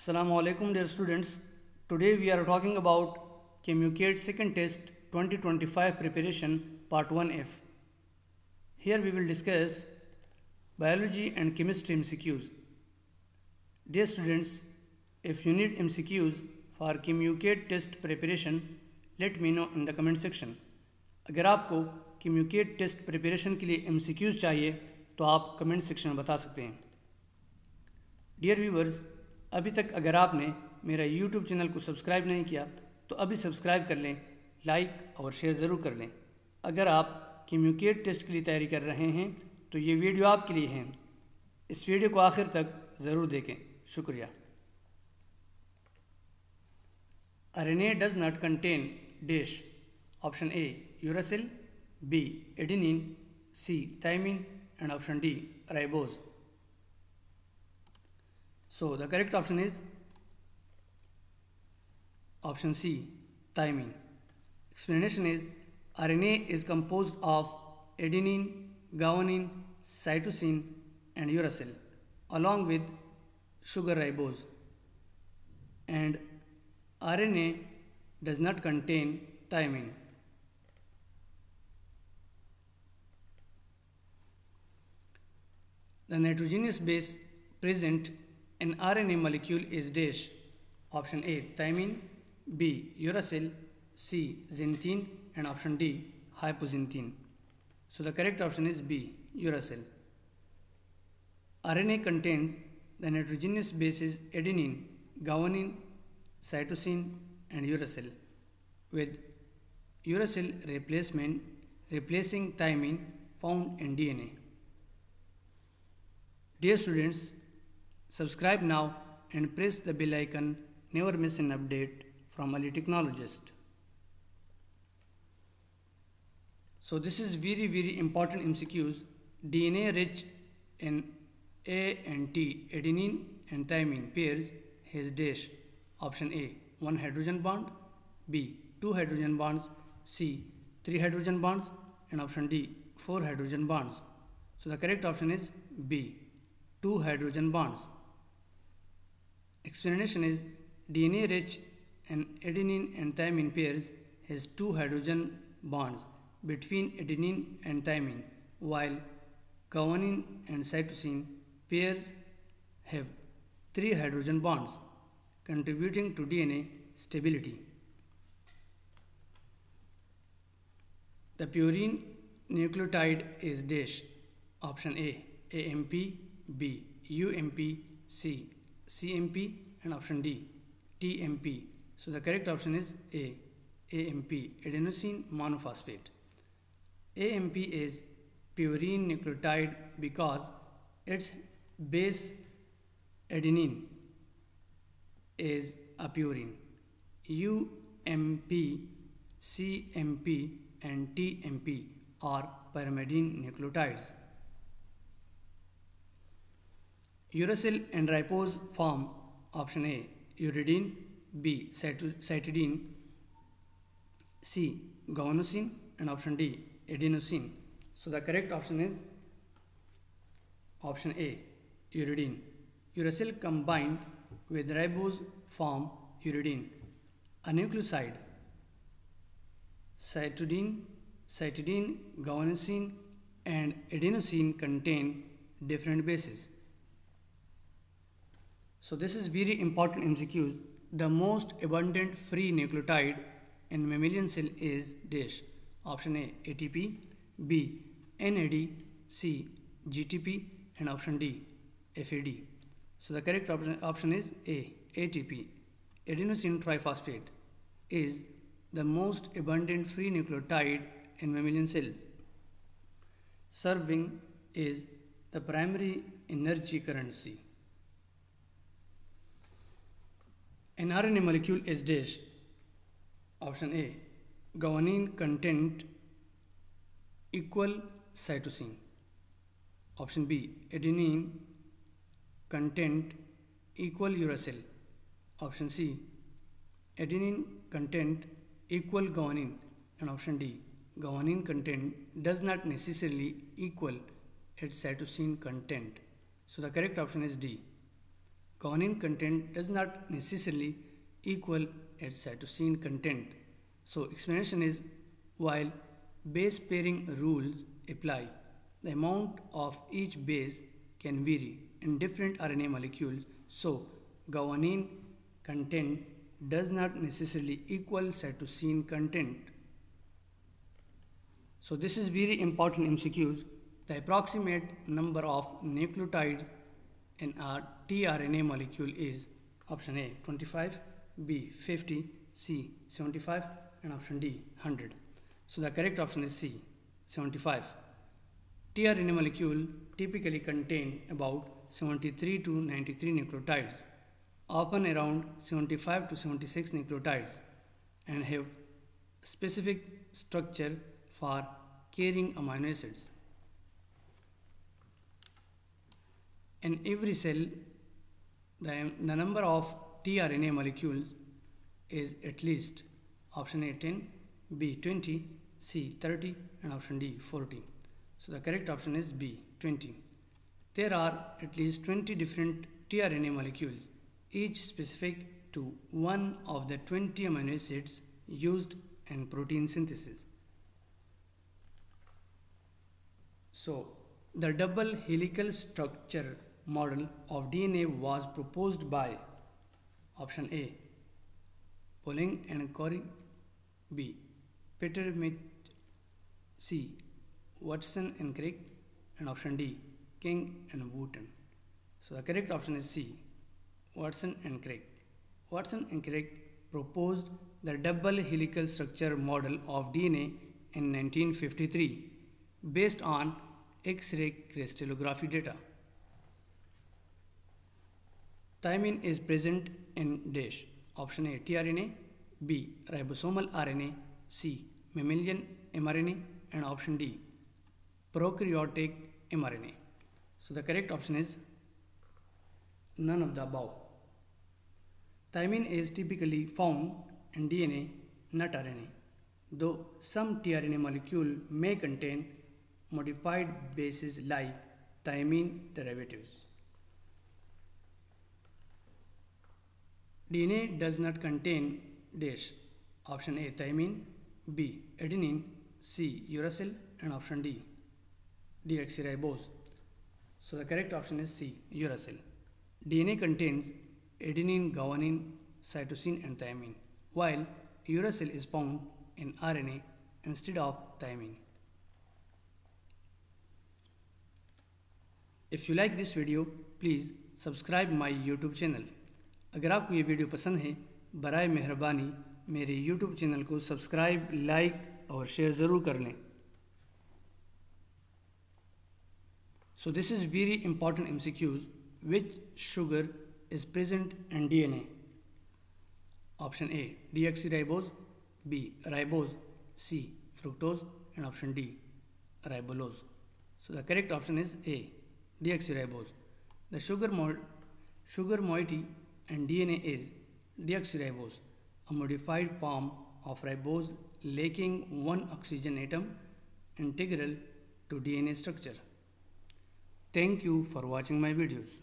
Assalamu alaikum dear students. Today we are talking about ChemUCAT second test 2025 preparation part 1F. Here we will discuss biology and chemistry MCQs. Dear students, if you need MCQs for ChemUCAT test preparation, let me know in the comment section. अगर आपको ChemUCAT test preparation के लिए MCQs चाहिए तो आप comment section में बता सकते हैं. डियर व्यूवर्स, अभी तक अगर आपने मेरा यूट्यूब चैनल को सब्सक्राइब नहीं किया तो अभी सब्सक्राइब कर लें, लाइक और शेयर ज़रूर कर लें. अगर आप ChemUCAT टेस्ट के लिए तैयारी कर रहे हैं तो ये वीडियो आपके लिए है. इस वीडियो को आखिर तक ज़रूर देखें. शुक्रिया. RNA does not contain dash. Option A, uracil, B, adenine, C, thymine, and option D, ribose. So the correct option is option C, thymine. Explanation is RNA is composed of adenine, guanine, cytosine, and uracil along with sugar ribose, and RNA does not contain thymine. The nitrogenous base present in RNA molecule is dash. Option A, thymine, B, uracil, C, xanthine, and option D, hypoxanthine. So the correct option is B, uracil. RNA contains the nitrogenous bases adenine, guanine, cytosine, and uracil, with uracil replacing thymine found in DNA. Dear students, subscribe now and press the bell icon. Never miss an update from Ali Technologist. So this is very important MCQs. DNA rich in A and T, adenine and thymine pairs has dash. Option A, 1 hydrogen bond, B, 2 hydrogen bonds, C, 3 hydrogen bonds, and option D, 4 hydrogen bonds. So the correct option is B, 2 hydrogen bonds. Explanation is DNA rich in adenine and thymine pairs has 2 hydrogen bonds between adenine and thymine, while guanine and cytosine pairs have 3 hydrogen bonds, contributing to DNA stability. The purine nucleotide is dash. Option A, AMP, B, UMP, C, CMP, and option D, TMP. So the correct option is A, AMP, adenosine monophosphate. AMP is purine nucleotide because its base adenine is a purine. UMP, CMP, and TMP are pyrimidine nucleotides. Uracil and ribose form option A, uridine, B, cytidine, C, guanosine, and option D, adenosine. So the correct option is option A, uridine. Uracil combined with ribose form uridine, a nucleoside. Cytidine, guanosine, and adenosine contain different bases. So this is very important MCQs. The most abundant free nucleotide in mammalian cell is dash. Option A, ATP, B, NAD, C, GTP, and option D, FAD. So the correct option is A, ATP. Adenosine triphosphate is the most abundant free nucleotide in mammalian cells. Serving is the primary energy currency. An RNA molecule is dash. Option A, guanine content equal cytosine. Option B, adenine content equal uracil. Option C, adenine content equal guanine, and option D, guanine content does not necessarily equal its cytosine content. So the correct option is D, guanine content does not necessarily equal its cytosine content. So explanation is, while base pairing rules apply, the amount of each base can vary in different RNA molecules, so guanine content does not necessarily equal cytosine content. So this is very important MCQs. The approximate number of nucleotides in a tRNA molecule is option A 25, B 50, C 75 and option D 100. So the correct option is C 75. tRNA molecule typically contain about 73 to 93 nucleotides, often around 75 to 76 nucleotides, and have specific structure for carrying amino acids. In every cell, the number of tRNA molecules is at least option A 10, B 20, C 30 and option D 40. So the correct option is B 20. There are at least 20 different tRNA molecules, each specific to one of the 20 amino acids used in protein synthesis. So the double helical structure model of DNA was proposed by option A Pauling and Corey, B Peter Mit, C Watson and Crick, and option D King and Wooten. So the correct option is C Watson and Crick. Watson and Crick proposed the double helical structure model of DNA in 1953 based on X-ray crystallography data. Thymine is present in dash. Option A tRNA, B ribosomal RNA, C mammalian mRNA and option D prokaryotic mRNA. So the correct option is none of the above. Thymine is typically found in DNA, not RNA, though some tRNA molecule may contain modified bases like thymine derivatives. DNA does not contain dash. Option A thymine, B adenine, C uracil and option D deoxyribose. So the correct option is C uracil. DNA contains adenine, guanine, cytosine and thymine, while uracil is found in RNA instead of thymine. If you like this video, please subscribe my YouTube channel. अगर आपको ये video पसंद है, बराए मेहरबानी मेरे YouTube channel को subscribe, like और शेयर ज़रूर कर लें. So this is very important MCQs. Which sugar is present in DNA? Option A deoxyribose, B ribose, C fructose and option D ribulose. So the correct option is A deoxyribose. The sugar moiety in DNA is deoxyribose, a modified form of ribose lacking one oxygen atom integral to DNA structure. Thank you for watching my videos.